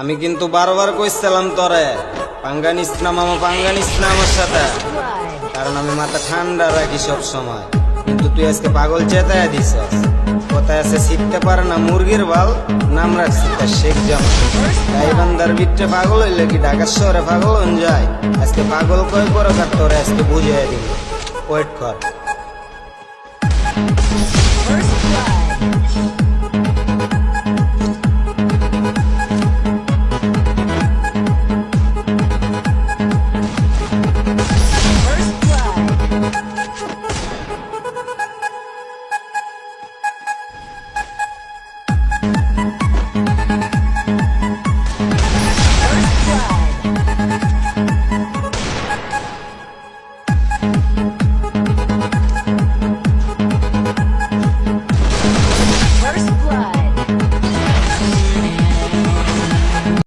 আমি কিন্তু বারবার কইছিলাম তোরে পাঙ্গা নিস না মামা, পাঙ্গা নিস না আমার সাথে, কারণ আমি মাথা ঠান্ডা রাখি সব সময়। কিন্তু তুই আজকে পাগল চেতায় দিছস। কোথায় আছে শিখতে পারে না মুরগির বাল, নাম রাখছি তার শেখ জামা। গাইবান্ধার ভিতরে পাগল হইলে কি ঢাকার শহরে পাগল হন যায়? আজকে পাগল কয় প্রকার তোরে আজকে বুঝিয়ে দিল, ওয়েট কর।